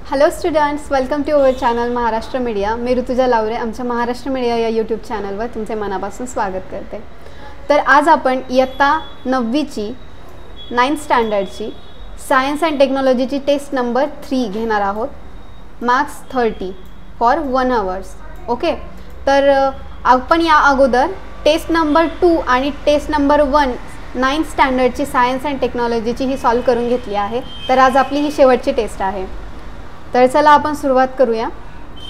Hello students, welcome to our channel Maharashtra media. मी ऋतुजा लावरे आमच्या Maharashtra media या यूट्यूब चॅनलवर तुमचे मनापासून स्वागत करते. तर आज आपण इयत्ता 9वीची 9th स्टँडर्डची सायन्स अँड टेक्नॉलॉजीची टेस्ट नंबर 3 घेणार आहोत. Marks 30 for 1 hours. ओके, तर आपण या अगोदर टेस्ट नंबर 2 आणि टेस्ट नंबर 1 9th स्टँडर्डची सायन्स अँड टेक्नॉलॉजीची ही सॉल्व करून घेतली आहे. तर आज आपली ही शेवटची टेस्ट आहे. तर चला आपण सुरुवात करूया.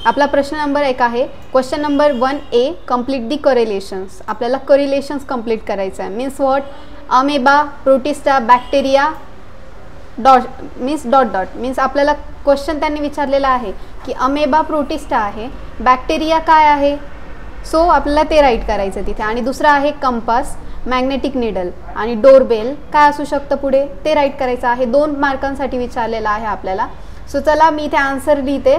आपला प्रश्न नंबर 1 आहे. Question number 1A, complete the correlations. आपल्याला कोरिलेशन्स कंप्लीट करायचं आहे. Means what? Amoeba, protista, bacteria dot means आपल्याला क्वेश्चन त्यांनी विचारलेला आहे की अमेबा प्रोटिस्टा आहे, बॅक्टेरिया काय आहे, सो आपल्याला ते राईट करायचं तिथे. आणि दुसरं आहे कंपास, मॅग्नेटिक निडल आणि डोरबेल काय असू शकतं पुढे ते राईट करायचं आहे. 2 मार्कांसाठी विचारलेलं आहे आपल्याला. सो चला मी इथे आन्सर लिहिते.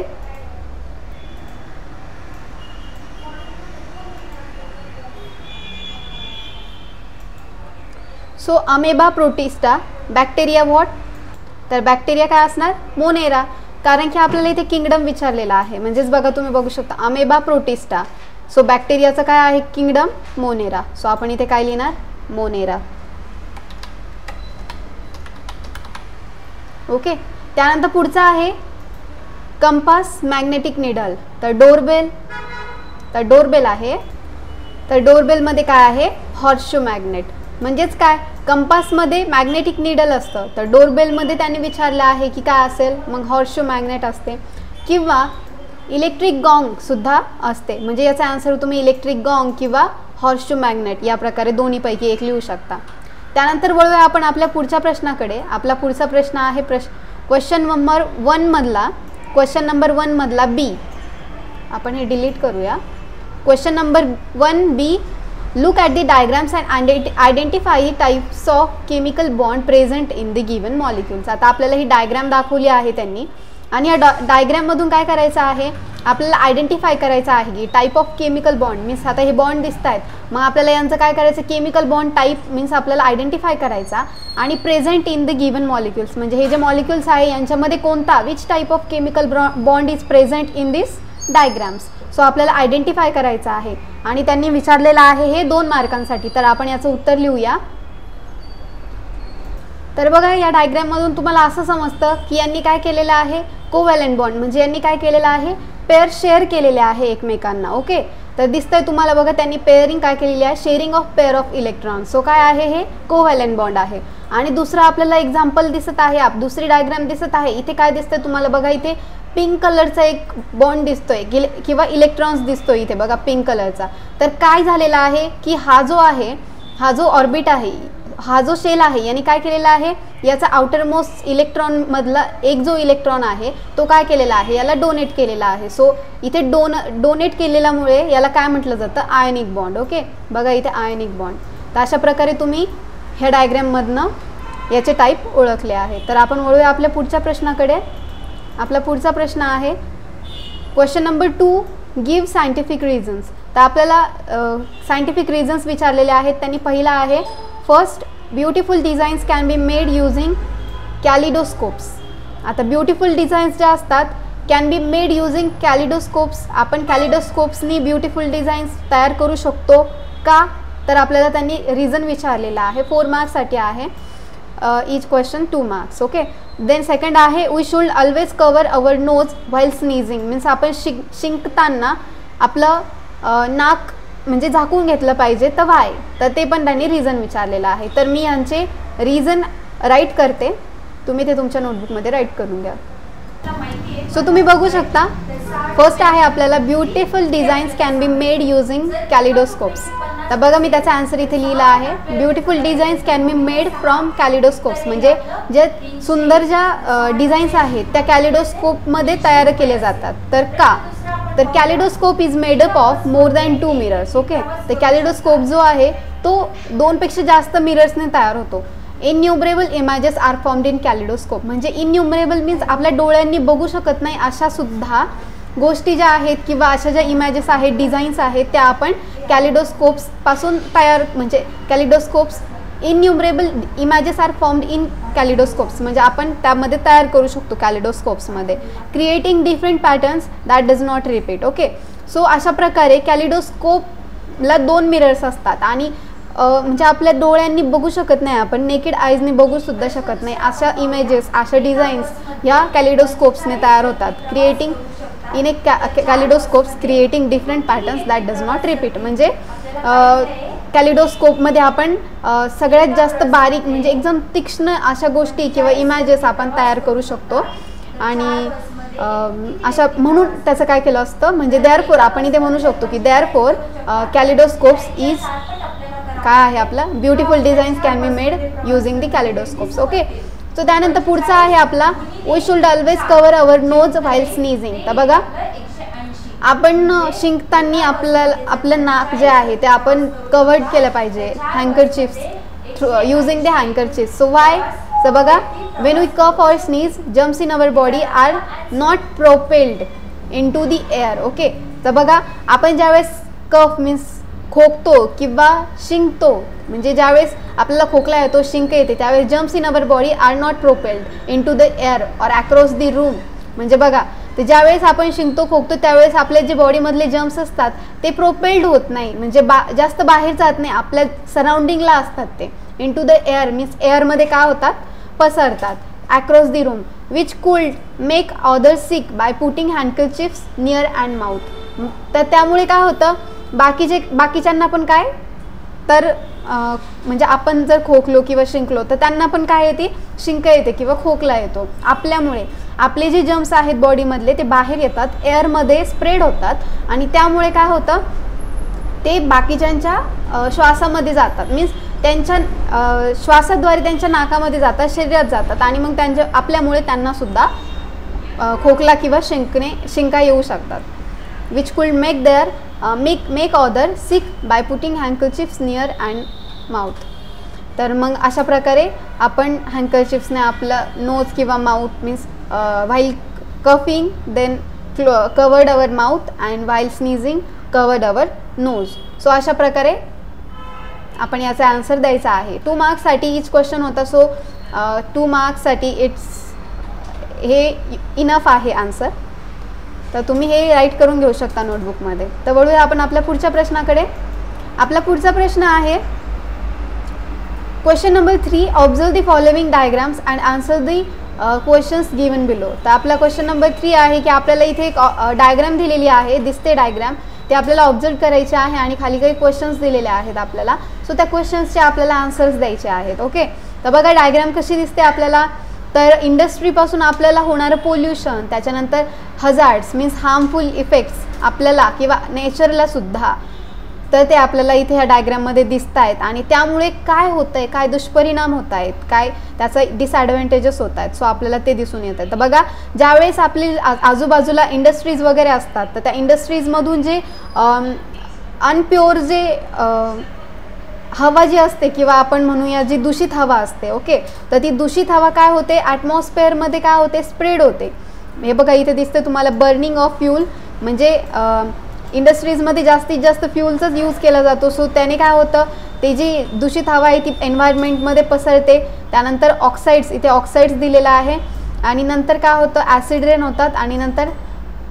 So amoeba protista, bacteria what? तर बॅक्टेरिया काय असणार? मोनेरा. कारण की आपल्याला इथे किंगडम विचारलेला आहे. म्हणजेच बघा, तुम्ही बघू शकता अमेबा प्रोटिस्टा. सो बॅक्टेरियाचं काय आहे? Kingdom Monera. सो आपण इथे काय लिहिणार? मोनेरा. ओके, त्यानंतर पुढचा आहे कंपास, मॅग्नेटिक निडल. तर डोरबेल आहे. तर डोरबेलमध्ये काय आहे? Horseshoe magnet. म्हणजेच काय? कंपासमध्ये मॅग्नेटिक निडल असतं, तर डोरबेलमध्ये त्यांनी विचारलं आहे की काय असेल? मग हॉर्सशू मॅग्नेट असते. किंवा इलेक्ट्रिक गॉंग सुद्धा असते. म्हणजे याचा आन्सर तुम्ही इलेक्ट्रिक गॉंग किंवा हॉर्सशू मॅग्नेट या प्रकारे दोन्हीपैकी एक लिहू शकता. त्यानंतर वळूया आपण आपल्या पुढच्या प्रश्नाकडे. आपला पुढचा प्रश्न आहे क्वेश्चन नंबर 1 मधला बी. आपण हे डिलीट करूया. Question number 1B, look at the diagrams and identify the types of chemical bond present in the given molecules. आता आपल्याला ही डायग्राम दाखवली आहे त्यांनी, आणि या डायग्राममधून काय करायचं आहे? आपल्याला आयडेंटिफाय करायचं आहे की type of chemical bond. Means आता हे बॉन्ड दिसत आहेत, मग आपल्याला यांचं काय करायचं? केमिकल बॉन्ड टाईप मीन्स आपल्याला आयडेंटिफाय करायचा. आणि present in the given molecules म्हणजे हे जे मॉलिक्युल्स आहे यांच्यामध्ये कोणता, which type of chemical bond is present in this diagrams. So आपल्याला आयडेंटिफाय करायचं आहे आणि त्यांनी विचारलेलं आहे हे 2 मार्कांसाठी. तर आपण याचं उत्तर लिहूया. तर बघा, या डायग्राममधून तुम्हाला असं समजतं की यांनी काय केलेलं आहे? Covalent bond. म्हणजे यांनी काय केलेलं आहे? पेअर शेअर केलेले आहे एकमेकांना. ओके, तर दिसतंय तुम्हाला बघा, त्यांनी पेअरिंग काय केलेली आहे? Sharing of pair of electrons. So काय आहे? हे कोव्हॅलेंट बॉन्ड आहे. आणि दुसरं आपल्याला एक्झाम्पल दिसत आहे, दुसरी डायग्राम दिसत आहे. इथे काय दिसतंय तुम्हाला बघा? इथे पिंक कलरचा एक बॉन्ड दिसतोय किंवा इलेक्ट्रॉन्स दिसतोय इथे बघा, पिंक कलरचा. तर काय झालेला आहे की हा जो ऑर्बिट आहे, हा जो शेल आहे, याने काय केलेला आहे? याचा आउटर मोस्ट इलेक्ट्रॉन मधला एक जो इलेक्ट्रॉन आहे तो काय केलेला आहे? याला डोनेट केलेला आहे. सो इथे डोनेट केलेल्यामुळे याला काय म्हटलं जातं? Ionic bond. ओके, बघा इथे आयनिक बॉन्ड. तर अशा प्रकारे तुम्ही ह्या डायग्राममधनं याचे टाईप ओळखले आहे. तर आपण वळूया आपल्या पुढच्या प्रश्नाकडे. आपला पुढचा प्रश्न आहे question number 2, give scientific reasons. तर आपल्याला सायंटिफिक रिझन्स विचारलेले आहेत. त्यांनी पहिला आहे first, beautiful designs can be made using kaleidoscopes. आता ब्युटिफुल डिझाईन्स ज्या असतात can be made using kaleidoscopes. आपण कॅलिडोस्कोप्सनी ब्युटिफुल डिझाईन्स तयार करू शकतो का? तर आपल्याला त्यांनी रिझन विचारलेला आहे. 4 मार्क्ससाठी आहे. each question 2 marks. Okay, then second आहे we should always cover our nose while sneezing. Means आपण शिंकताना आपलं नाक म्हणजे झाकून घेतलं पाहिजे. तर वाय? तर ते पण त्यांनी रिझन विचारलेलं आहे. तर मी यांचे रिझन राईट करते, तुम्ही ते तुमच्या नोटबुकमध्ये राईट करून घ्या. सो तुम्ही बघू शकता, फर्स्ट आहे आपल्याला beautiful designs can be made using kaleidoscopes. तर बघा, मी त्याचा आन्सर इथे लिहिला आहे. Beautiful designs can be made from kaleidoscopes. म्हणजे जे सुंदर ज्या डिझाईन्स आहेत त्या कॅलिडोस्कोपमध्ये तयार केले जातात. तर का? तर kaleidoscope is made up of more than 2 mirrors. Okay, तर कॅलिडोस्कोप जो आहे तो 2 पेक्षा जास्त मिरर्सने तयार होतो. Innumerable images are formed in kaleidoscope. म्हणजे इन्युमरेबल मीन्स आपल्या डोळ्यांनी बघू शकत नाही अशा सुद्धा गोष्टी ज्या आहेत किंवा अशा ज्या इमेजेस आहेत, डिझाईन्स आहेत, त्या आपण कॅलिडोस्कोप्सपासून तयार म्हणजे kaleidoscopes innumerable images are formed in kaleidoscopes, म्हणजे आपण त्यामध्ये तयार करू शकतो कॅलिडोस्कोप्समध्ये. Creating different patterns that does not repeat. Okay, so अशा प्रकारे कॅलिडोस्कोपला 2 मिरर्स असतात आणि म्हणजे आपल्या डोळ्यांनी बघू शकत नाही, आपण नेकेड आईजनी बघू सुद्धा शकत नाही अशा इमेजेस, अशा डिझाईन्स ह्या कॅलिडोस्कोप्सने तयार होतात. Creating in a kaleidoscopes creating different patterns that does not repeat. म्हणजे कॅलिडोस्कोपमध्ये आपण सगळ्यात जास्त बारीक म्हणजे एकदम तीक्ष्ण अशा गोष्टी किंवा इमेजेस आपण तयार करू शकतो. आणि अशा म्हणून त्याचं काय केलं असतं, म्हणजे देअरफोर आपण इथे म्हणू शकतो की देअरफोर कॅलिडोस्कोप्स इज काय आहे आपला beautiful designs can be made using the kaleidoscopes. Okay, so त्यानंतर पुढचा आहे आपला we should always cover our nose while sneezing. तर बघा आपण शिंकताना आपलं नाक जे आहे ते आपण कवर्ड केलं पाहिजे handkerchiefs using the handkerchiefs. So why? तर बघा when we cough or sneeze germs in our body are not propelled in to the air. Okay, तर बघा आपण ज्यावेळेस कफ मीन्स खोकतो किंवा शिंकतो, म्हणजे ज्यावेळेस आपल्याला खोकला येतो, शिंक येते, त्यावेळेस jumps in our body are not propelled in to the air or across the room. म्हणजे बघा ते ज्यावेळेस आपण शिंकतो खोकतो त्यावेळेस आपल्या जे बॉडीमधले जम्प्स असतात ते प्रोपेल्ड होत नाही, म्हणजे जास्त बाहेर जात नाही, आपल्या सराउंडिंगला असतात ते. In to the air means एअरमध्ये काय होतात, पसरतात. Across the room which could make others sick by putting handkerchiefs near and mouth. तर त्यामुळे काय होतं, बाकीच्यांना पण काय तर म्हणजे आपण जर खोकलो किंवा शिंकलो तर त्यांना पण काय येते, शिंक येते किंवा खोकला येतो. आपल्यामुळे आपले जे जम्प्स आहेत बॉडीमधले ते बाहेर येतात, एअरमध्ये स्प्रेड होतात आणि त्यामुळे काय होतं ते बाकीच्यांच्या श्वासामध्ये जातात, मीन्स त्यांच्या श्वासाद्वारे त्यांच्या नाकामध्ये जातात, शरीरात जातात आणि मग आपल्यामुळे त्यांनासुद्धा खोकला किंवा शिंका येऊ शकतात. Which could make make other sick by putting handkerchiefs near and mouth. तर मग अशा प्रकारे आपण हँकरचिफ्सने आपलं नोज किंवा mouth means while coughing then covered our mouth and while sneezing covered our nose. So अशा प्रकारे आपण याचा आन्सर द्यायचा आहे. 2 मार्क्ससाठी इच क्वेश्चन होता. सो 2 मार्क्ससाठी हे इनफ आहे आन्सर. तर तुम्ही हे राईट करून घेऊ शकता नोटबुकमध्ये. तर वळूया आपण आपल्या पुढच्या प्रश्नाकडे. आपला पुढचा प्रश्न आहे question number 3. Observe the following diagrams and answer the questions given below. तर आपला क्वेश्चन नंबर 3 आहे की आपल्याला इथे एक डायग्राम दिलेली आहे, दिसते डायग्राम, ते आपल्याला ऑब्झर्व करायचे आहे आणि खाली काही क्वेश्चन्स दिलेले आहेत आपल्याला. सो त्या क्वेश्चन्सचे आपल्याला आन्सर्स द्यायचे आहेत. ओके, तर बघा डायग्राम कशी दिसते आपल्याला. तर इंडस्ट्रीपासून आपल्याला होणारं पोल्युशन, त्याच्यानंतर हजार्ड्स मीन्स हार्मफुल इफेक्ट्स आपल्याला किंवा नेचरला सुद्धा, तर ते आपल्याला इथे ह्या डायग्राममध्ये दिसत आहेत आणि त्यामुळे काय होतं आहे, काय दुष्परिणाम होत आहेत, काय त्याचा डिसॲडव्हान्टेजेस होत आहेत. सो आपल्याला ते दिसून येत आहे. तर बघा ज्यावेळेस आपली आजूबाजूला इंडस्ट्रीज वगैरे असतात तर त्या इंडस्ट्रीजमधून जे अनप्युअर जे हवा जी असते किंवा आपण म्हणूया जी दूषित हवा असते, ओके, तर ती दूषित हवा काय होते, ॲटमॉस्फिअरमध्ये काय होते, स्प्रेड होते. हे बघा इथे दिसते तुम्हाला बर्निंग ऑफ फ्यूल, म्हणजे इंडस्ट्रीजमध्ये जास्तीत जास्त फ्यूलचाच यूज केला जातो. सो त्याने काय होतं, ते जी दूषित हवा आहे ती एन्व्हायरमेंटमध्ये पसरते. त्यानंतर ऑक्साईड्स, इथे ऑक्साईड्स दिलेला आहे आणि नंतर काय होतं, ॲसिड रेन होतात आणि नंतर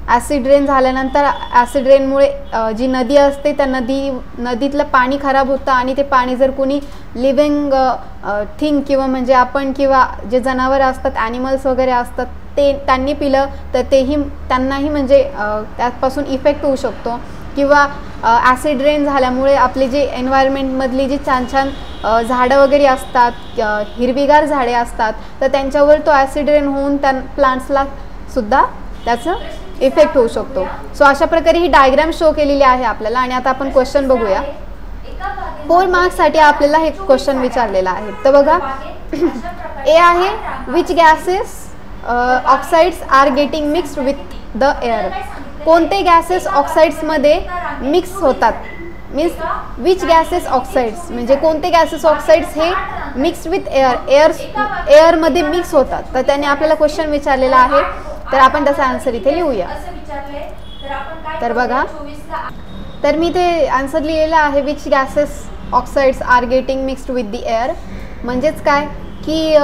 ॲसिड रेन झाल्यानंतर ॲसिड रेनमुळे जी नदी असते त्या नदीतलं पाणी खराब होतं आणि ते पाणी जर कोणी लिव्हिंग थिंग किंवा म्हणजे आपण किंवा जे जनावरं असतात, ॲनिमल्स वगैरे असतात, ते त्यांनी पिलं तर त्यांनाही म्हणजे त्यापासून इफेक्ट होऊ शकतो. किंवा ॲसिड रेन झाल्यामुळे आपले जे एन्व्हायरमेंटमधली जी छान छान झाडं वगैरे असतात, हिरवीगार झाडे असतात, तर त्यांच्यावर तो ॲसिड रेन होऊन त्या प्लांट्सला सुद्धा त्याचं इफेक्ट होऊ शकतो. सो अशा प्रकारे ही डायग्राम शो केलेली आहे आपल्याला. आणि आता आपण क्वेश्चन बघूया. 4 मार्क्ससाठी आपल्याला हे क्वेश्चन विचारलेला आहे. तर बघा ए आहे which gases oxides are getting mixed with the air. कोणते गॅसेस ऑक्साइड्समध्ये मिक्स होतात, मीन्स विच गॅसेस ऑक्साइड्स म्हणजे कोणते गॅसेस ऑक्साइड्स हे मिक्स्ड विथ एअरमध्ये मिक्स होतात. तर त्याने आपल्याला क्वेश्चन विचारलेला आहे, तर आपण त्याचा आन्सर इथे लिहूया. तर बघा, तर मी इथे आन्सर लिहिलेला आहे which gases oxides are getting mixed with the air. म्हणजेच काय की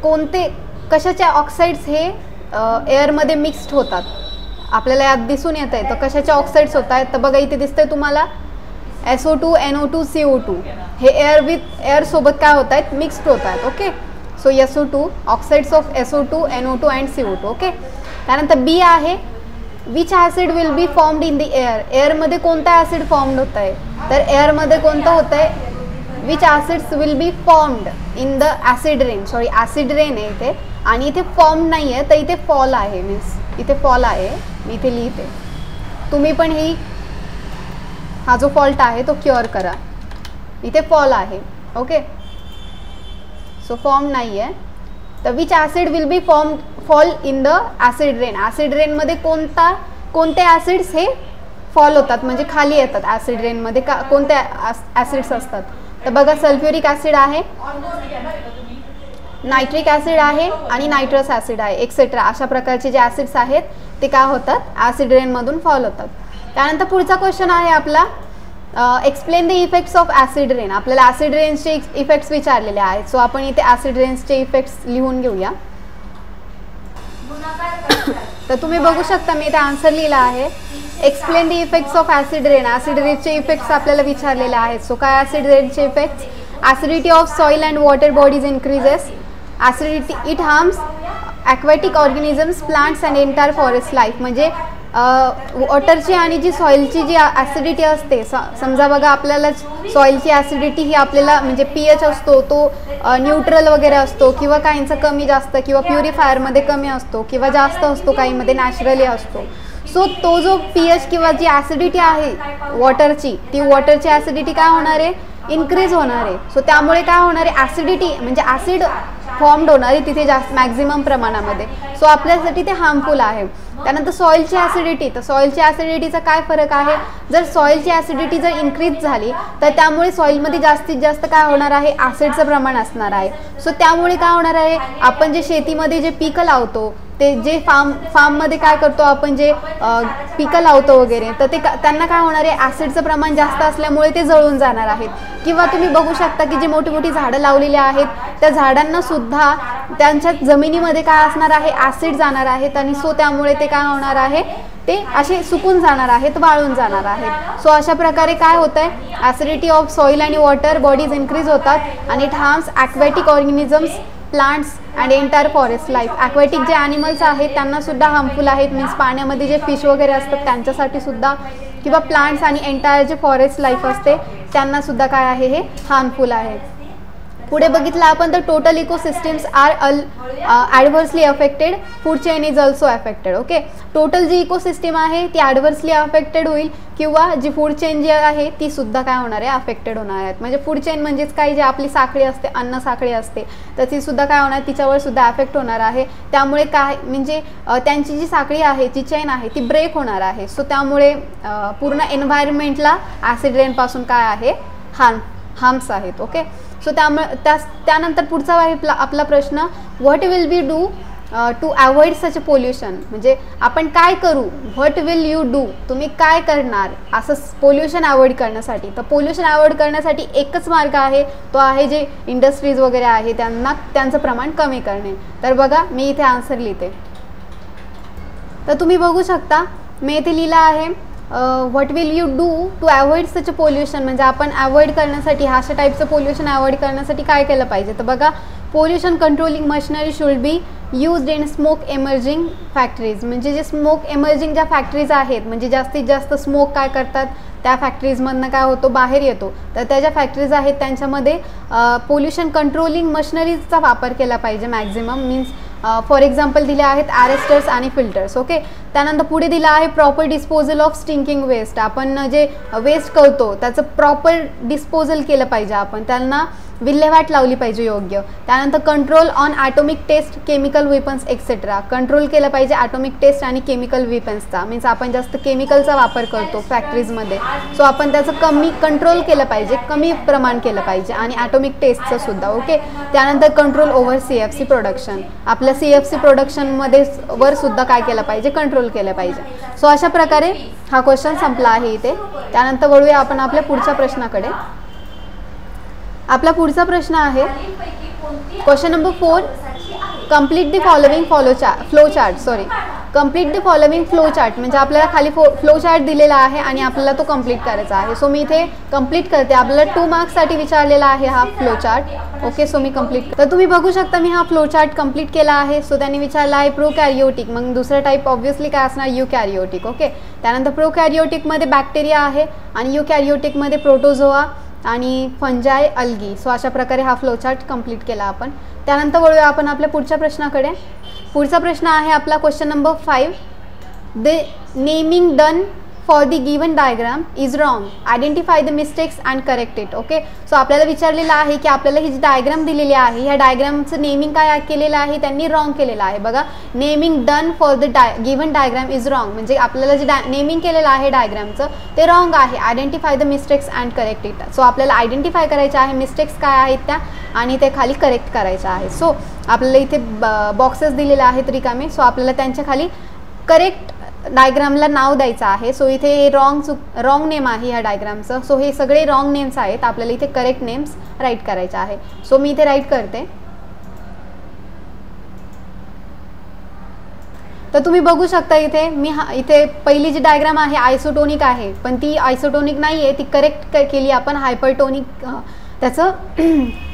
कोणते कशाचे ऑक्साइड्स हे एअरमध्ये मिक्स्ड होतात आपल्याला यात दिसून येत आहे. तर कशाचे ऑक्साइड्स होत आहेत तर बघा इथे दिसतंय तुम्हाला SO2, NO2, CO2 हे एअर सोबत काय होत आहेत मिक्स्ड होत आहेत. Okay, so SO2 oxides of SO2, NO2 and CO2. Okay, त्यानंतर बी आहे which acid will be formed in the air. एअरमध्ये कोणता ॲसिड फॉर्म्ड होत आहे तर एअरमध्ये कोणतं होतं आहे which acids will be formed in the acid rain. Sorry acid rain आहे इथे आणि इथे फॉर्म नाही आहे तर इथे फॉल आहे. मीन्स इथे फॉल आहे, मी इथे लिहिते. तुम्ही पण हा जो फॉल्ट आहे तो क्युअर करा. इथे फॉल आहे. ओके, सो फॉर्म नाही आहे तर which acid will be fall in the acid rain. Acid रेनमध्ये कोणते ॲसिड्स हे फॉल होतात म्हणजे खाली येतात. ॲसिड रेनमध्ये कोणते ॲसिड्स असतात तर बघा सल्फ्युरिक ॲसिड आहे, नायट्रिक ॲसिड आहे आणि नायट्रस ॲसिड आहे एक्सेट्रा. अशा प्रकारचे जे ॲसिड्स आहेत ते काय होतात ॲसिड रेनमधून फॉल होतात. त्यानंतर पुढचा क्वेश्चन आहे आपला explain the effects of acid rain. आपल्याला ॲसिड रेन्सचे इफेक्ट्स विचारलेले आहेत. सो आपण इथे ॲसिड रेन्सचे इफेक्ट्स लिहून घेऊया. तर तुम्ही बघू शकता मी इथे आन्सर लिहिला आहे explain the effects of acid rain. Acid रेनचे इफेक्ट्स आपल्याला विचारलेले आहेत. सो काय ॲसिड रेनचे effects acidity of soil and water bodies increases. Acidity it harms aquatic organisms, plants and entire forest life. म्हणजे वॉटरची आणि जी सॉइलची जी ॲसिडिटी असते समजा बघा आपल्याला सॉइलची ॲसिडिटी ही आपल्याला म्हणजे pH असतो तो न्यूट्रल वगैरे असतो किंवा काहींचा कमी जास्त किंवा प्युरिफायरमध्ये कमी असतो किंवा जास्त असतो काहीमध्ये नॅचरली असतो. सो तो जो pH किंवा जी ॲसिडिटी आहे वॉटरची ती वॉटरची ॲसिडिटी काय होणार आहे इन्क्रीज होणार आहे. सो त्यामुळे काय होणार आहे ॲसिडिटी म्हणजे ॲसिड फॉर्म्ड होणार आहे तिथे जास्त मॅक्झिमम प्रमाणामध्ये. सो आपल्यासाठी ते हार्मफुल आहे. त्यानंतर सॉइलची ॲसिडिटी. तर सॉइलची ॲसिडिटीचा काय फरक आहे जर सॉइलची ॲसिडिटी जर इन्क्रीज झाली तर त्यामुळे सॉइलमध्ये जास्तीत जास्त काय होणार आहे ॲसिडचं प्रमाण असणार आहे. सो त्यामुळे काय होणार आहे आपण जे शेतीमध्ये जे पिकं लावतो ते जे फार्ममध्ये काय करतो आपण जे पिकं लावतो वगैरे तर ते त्यांना काय होणार आहे ॲसिडचं प्रमाण जास्त असल्यामुळे ते जळून जाणार आहेत. किंवा तुम्ही बघू शकता की जी मोठी मोठी झाडं लावलेली आहेत त्या झाडांना सुद्धा त्यांच्या जमिनीमध्ये काय असणार आहे ॲसिड जाणार आहेत आणि सो त्यामुळे ते काय होणार आहे ते असे सुकून जाणार आहेत वाळून जाणार आहेत. सो अशा प्रकारे काय होतं आहे ॲसिडिटी ऑफ सॉइल आणि वॉटर बॉडीज इन्क्रीज होतात आणि it harms aquatic organisms, plants and entire forest life. Aquatic जे ॲनिमल्स आहेत त्यांना सुद्धा हार्मफुल आहेत. मीन्स पाण्यामध्ये जे फिश वगैरे असतात त्यांच्यासाठी सुद्धा किंवा प्लांट्स आणि एंटायर जे फॉरेस्ट लाईफ असते त्यांना सुद्धा काय आहे हे हार्मफुल आहे. पुढे बघितलं आपण तर total ecosystems are adversely affected, food chain is also affected. Okay, total जी इकोसिस्टम आहे ती ॲडव्हर्सली अफेक्टेड होईल किंवा जी फूड चेन जी आहे ती सुद्धा काय होणार आहे अफेक्टेड होणार आहेत. म्हणजे फूड चेन म्हणजेच काय जे आपली साखळी असते अन्न साखळी असते तर ती सुद्धा काय होणार तिच्यावर सुद्धा अफेक्ट होणार आहे. त्यामुळे काय म्हणजे त्यांची जी साखळी आहे जी चेन आहे ती ब्रेक होणार आहे. सो त्यामुळे पूर्ण एन्व्हायरमेंटला ॲसिड रेनपासून काय आहे हार्म्स आहेत. ओके, सो त्यानंतर पुढचा आहे आपला प्रश्न what will be do to avoid such pollution. म्हणजे आपण काय करू व्हॉट विल यू डू तुम्ही काय करणार असं पोल्युशन अवॉइड करण्यासाठी. तर पोल्युशन अवॉइड करण्यासाठी एकच मार्ग आहे तो आहे जे इंडस्ट्रीज वगैरे आहे त्यांचं प्रमाण कमी करणे. तर बघा मी इथे आन्सर लिहिते. तर तुम्ही बघू शकता मी इथे लिहिलं आहे what will you do to avoid such pollution. म्हणजे आपण अवॉइड करण्यासाठी अशा टाईपचं पोल्युशन अवॉइड करण्यासाठी काय केलं पाहिजे. तर बघा pollution controlling machinery should be used in smoke emerging factories. म्हणजे जे स्मोक एमर्जिंग ज्या फॅक्टरीज आहेत म्हणजे जास्तीत जास्त स्मोक काय करतात त्या फॅक्टरीजमधनं काय होतो बाहेर येतो तर त्या ज्या फॅक्टरीज आहेत त्यांच्यामध्ये पोल्युशन कंट्रोलिंग मशिनरीजचा वापर केला पाहिजे मॅक्झिमम. मीन्स फॉर एक्झाम्पल दिले आहेत ॲरेस्टर्स आणि फिल्टर्स. ओके, त्यानंतर पुढे दिलं आहे proper disposal of stinking waste. आपण जे वेस्ट करतो त्याचं प्रॉपर डिस्पोजल केलं पाहिजे आपण त्यांना विल्हेवाट लावली पाहिजे योग्य. त्यानंतर control on atomic test, chemical weapons etcetera. Control केलं पाहिजे ॲटॉमिक टेस्ट आणि केमिकल वेपन्सचा. मीन्स आपण जास्त केमिकलचा वापर करतो फॅक्टरीजमध्ये, सो आपण त्याचं कमी कंट्रोल केलं पाहिजे, कमी प्रमाण केलं पाहिजे, आणि ॲटॉमिक टेस्टचं सुद्धा. ओके. त्यानंतर कंट्रोल ओव्हर CFC प्रोडक्शन. आपल्या CFC प्रोडक्शनमध्ये वर सुद्धा काय केलं पाहिजे, कंट्रोल केलं पाहिजे. सो अशा प्रकारे हा क्वेश्चन संपला आहे इथे. त्यानंतर वळूया आपण आपल्या पुढच्या प्रश्नाकडे. आपला पुढचा प्रश्न आहे question number 4. Complete the following flow chart. Complete the following flow chart म्हणजे आपल्याला खाली फ्लो चार्ट दिलेला आहे आणि आपल्याला तो कंप्लीट करायचा आहे. सो मी इथे कंप्लीट करते. आपल्याला 2 मार्क्ससाठी विचारलेला आहे हा फ्लो चार्ट. ओके. सो मी कंप्लीट. तर तुम्ही बघू शकता मी हा फ्लो चार्ट कंप्लीट केला आहे. सो त्यांनी विचारला आहे प्रोकॅरियोटिक. मग दुसरा टाईप ऑब्व्हियसली काय असणार, युकॅरियोटिक. ओके. त्यानंतर प्रोकॅरियोटिकमध्ये बॅक्टेरिया आहे आणि युकॅरियोटिकमध्ये प्रोटोझोआ आणि फंजाय, अल्गी. सो अशा प्रकारे हा फ्लो चार्ट कंप्लीट केला आपण. त्यानंतर वळूया आपण आपल्या पुढच्या प्रश्नाकडे. पुढचा प्रश्न आहे आपला question number 5. The naming done for the given diagram is wrong. Identify the mistakes and correct it. Okay. So आपल्याला विचारलेलं आहे की आपल्याला ही जी डायग्राम दिलेली आहे ह्या डायग्रामचं नेमिंग काय केलेलं आहे, त्यांनी रॉंग केलेलं आहे. बघा, naming done for the given diagram is wrong म्हणजे आपल्याला जे नेमिंग केलेलं आहे डायग्रामचं ते रॉंग आहे. Identify the mistakes and correct it. So आपल्याला आयडेंटिफाय करायचे आहे मिस्टेक्स काय आहेत त्या आणि ते खाली करेक्ट करायचं आहे. सो आपल्याला इथे बॉक्सेस दिलेले आहेत रिकामे. सो आपल्याला त्यांच्या खाली करेक्ट डायग्रामला नाव द्यायचं आहे. सो इथे हे रॉंग नेम आहे ह्या डायग्रामचं. सो हे सगळे रॉंग नेम्स आहेत. आपल्याला इथे करेक्ट नेम्स राईट करायचे आहे. सो मी इथे राईट करते. तर तुम्ही बघू शकता इथे इथे पहिली जी डायग्राम आहे आयसोटोनिक आहे, पण ती आयसोटोनिक नाही आहे, ती करेक्ट केली आपण हायपरटोनिक. त्याचं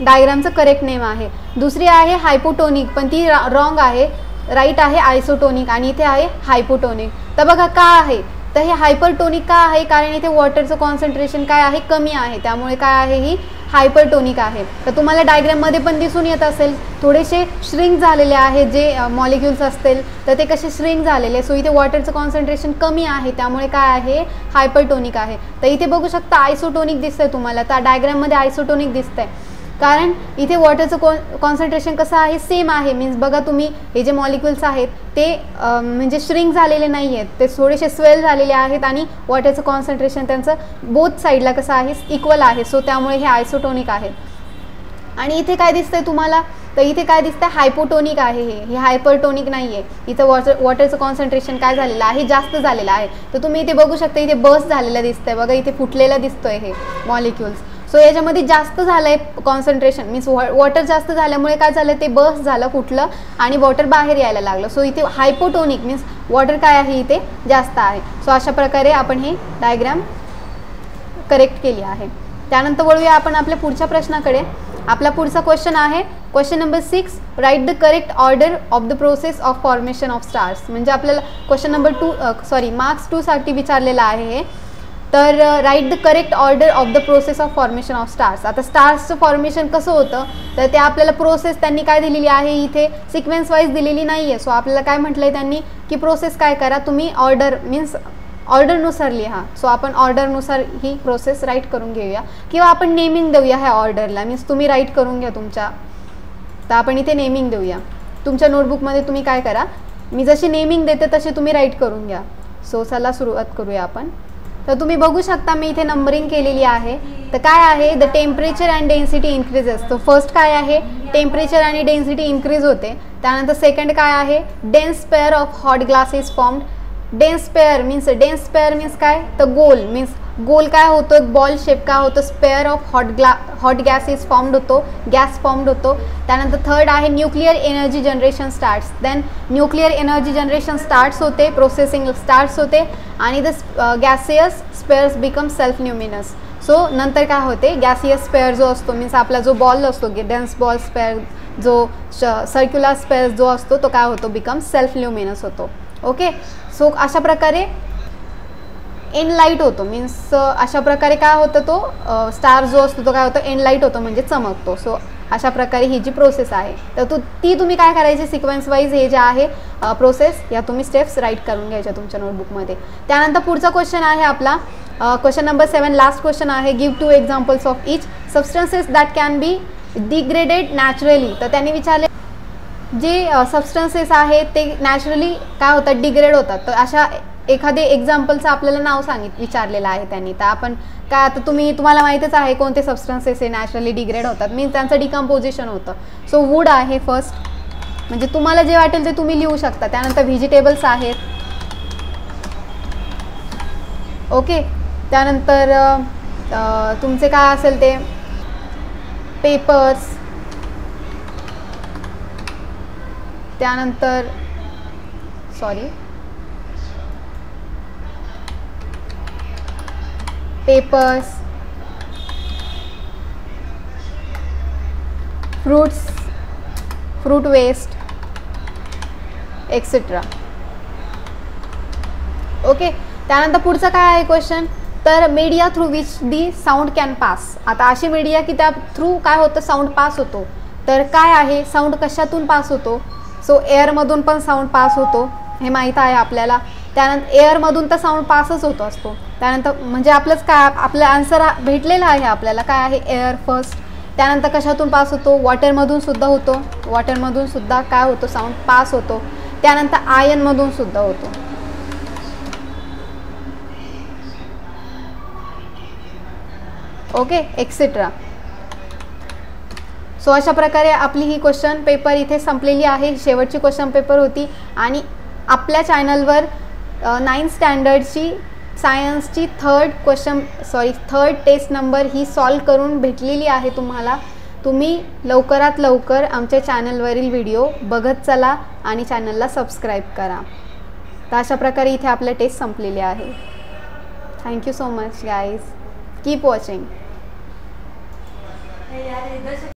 डायग्रामचं करेक्ट नेम आहे. दुसरी आहे हायपोटोनिक, पण ती रॉंग आहे. राईट आहे आयसोटोनिक आणि इथे आहे हायपोटोनिक. तर बघा का आहे, तर हे हायपरटोनिक का आहे, कारण इथे वॉटरचं कॉन्सन्ट्रेशन काय आहे, कमी आहे, त्यामुळे काय आहे ही हायपरटोनिक आहे. तर तुम्हाला डायग्राममध्ये पण दिसून येत असेल थोडेसे श्रिंक झालेले आहे जे मॉलिक्युल्स असतील तर ते कसे श्रिंक झालेले. सो इथे वॉटरचं कॉन्सन्ट्रेशन कमी आहे त्यामुळे काय आहे हायपरटोनिक आहे. तर इथे बघू शकता आयसोटोनिक दिसतंय तुम्हाला. तर डायग्राममध्ये आयसोटोनिक दिसतंय कारण इथे वॉटरचं कॉन्सन्ट्रेशन कसं आहे, सेम आहे. मीन्स बघा तुम्ही हे जे मॉलिक्युल्स आहेत ते म्हणजे श्रिंक झालेले नाही आहेत, ते थोडेसे स्वेल झालेले आहेत आणि वॉटरचं कॉन्सन्ट्रेशन त्यांचं बोथ साईडला कसं आहे, इक्वल आहे. सो त्यामुळे हे आयसोटोनिक आहेत. आणि इथे काय दिसतंय तुम्हाला, तर इथे काय दिसतंय हायपोटोनिक आहे. हे हायपरटोनिक नाही आहे. इथं वॉटरचं कॉन्सन्ट्रेशन काय झालेलं आहे, जास्त झालेलं आहे. तर तुम्ही इथे बघू शकता इथे बर्स्ट झालेलं दिसतंय. बघा इथे फुटलेलं दिसतोय हे मॉलिक्युल्स. सो याच्यामध्ये जास्त झालं आहे कॉन्सन्ट्रेशन, मीन्स वॉटर जास्त झाल्यामुळे काय झालं, ते बर्स्ट झालं, फुटलं आणि वॉटर बाहेर यायला लागलं. सो इथे हायपोटोनिक मीन्स वॉटर काय आहे इथे जास्त आहे. सो अशा प्रकारे आपण ही डायग्राम करेक्ट केली आहे. त्यानंतर वळूया आपण आपल्या पुढच्या प्रश्नाकडे. आपला पुढचा क्वेश्चन आहे question number 6. Write the correct order of the process of formation of stars. म्हणजे आपल्याला क्वेश्चन नंबर मार्क्स 2 साठी विचारलेला आहे हे. तर write the correct order of the process of formation of stars. आता स्टार्सचं फॉर्मेशन कसं होतं तर ते आपल्याला प्रोसेस त्यांनी काय दिलेली आहे, इथे सिक्वेन्स वाईज दिलेली नाही आहे. सो आपल्याला काय म्हटलं आहे त्यांनी की प्रोसेस काय करा तुम्ही, ऑर्डर मीन्स ऑर्डरनुसार लिहा. सो आपण ऑर्डरनुसार ही प्रोसेस राईट करून घेऊया किंवा आपण नेमिंग देऊया ह्या ऑर्डरला. मीन्स तुम्ही राईट करून घ्या तुमच्या. तर आपण इथे नेमिंग देऊया. तुमच्या नोटबुकमध्ये तुम्ही काय करा, मी जशी नेमिंग देते तशी तुम्ही राईट करून घ्या. सो चला सुरुवात करूया आपण. तर तुम्ही बघू शकता मी इथे नंबरिंग केलेली आहे. तर काय आहे, the temperature and density increases. तर फर्स्ट काय आहे, टेम्परेचर आणि डेन्सिटी इन्क्रीज होते. त्यानंतर सेकंड काय आहे, dense pair of hot glass is formed. Dense pair means काय, तर गोल मीन्स गोल काय होतो, एक बॉल शेप काय होतो, sphere of hot gas is formed होतो, गॅस फॉर्म्ड होतो. त्यानंतर थर्ड आहे nuclear energy generation starts. Then nuclear energy generation starts होते, प्रोसेसिंग स्टार्ट्स होते आणि the gaseous spheres become self luminous. So नंतर काय होते, गॅसियस स्पेअर जो असतो मीन्स आपला जो बॉल असतो डेन्स बॉल स्पेअर, जो सर्क्युलर स्पेअर जो असतो तो काय होतो, बिकम सेल्फ ल्युमिनस होतो. ओके. सो अशा प्रकारे एनलाइट होतो. मीन्स अशा प्रकारे काय होतं, तो स्टार जो असतो तो काय होतो, एनलाइट होतो म्हणजे चमकतो. सो अशा प्रकारे ही जी प्रोसेस आहे तर ती तुम्ही काय करायची, सिक्वेन्स वाईज हे जे आहे प्रोसेस या तुम्ही स्टेप्स राईट करून घ्यायच्या तुमच्या नोटबुकमध्ये. त्यानंतर पुढचा क्वेश्चन आहे आपला क्वेश्चन नंबर 7, लास्ट क्वेश्चन आहे. Give 2 examples of each substances that can be degraded naturally, तर त्यांनी विचारले जे सबस्टन्सेस आहेत ते नॅचरली काय होतात, डिग्रेड होतात. तर अशा एखादे एक्झाम्पलचं आपल्याला नाव विचारलेलं आहे त्यांनी. तर आपण काय, आता तुम्हाला माहीतच आहे कोणते सबस्टन्सेस हे नॅचरली डिग्रेड होतात, मीन्स त्यांचं डिकम्पोजिशन होतं. सो वूड आहे फर्स्ट, म्हणजे तुम्हाला जे वाटेल ते तुम्ही लिहू शकता. त्यानंतर व्हेजिटेबल्स आहेत, ओके. त्यानंतर तुमचे काय असेल ते पेपर्स, त्यानंतर papers, fruit waste etcetera, okay. त्यानंतर पुढचं काय आहे क्वेश्चन, तर media through which the sound can pass. आता अशी मीडिया की त्या थ्रू काय होतं, साऊंड पास होतो. तर काय आहे, साऊंड कशातून पास होतो. सो एअरमधून पण साऊंड पास होतो, हे माहीत आहे आपल्याला. त्यानंतर एअरमधून तर साऊंड पासच होतो असतो. त्यानंतर म्हणजे आपलं आन्सर भेटलेलं आहे आपल्याला, काय आहे एअर फर्स्ट. त्यानंतर कशातून पास होतो, वॉटरमधून सुद्धा होतो, वॉटरमधून सुद्धा काय होतो, साऊंड पास होतो. त्यानंतर आयनमधून सुद्धा होतो, ओके, एक्सेट्रा. सो अशा प्रकारे आपली ही क्वेश्चन पेपर इथे संपलेली आहे. शेवटची क्वेश्चन पेपर होती. आणि आपल्या चॅनलवर 9th स्टँडर्डची सायन्सची थर्ड टेस्ट नंबर ही सॉल्व करून भेटलेली आहे तुम्हाला. तुम्ही लवकरात लवकर आमच्या चॅनलवरील व्हिडिओ बघत चला आणि चॅनलला सबस्क्राईब करा. तर अशा प्रकारे इथे आपल्या टेस्ट संपलेली आहे. Thank you so much guys, keep watching.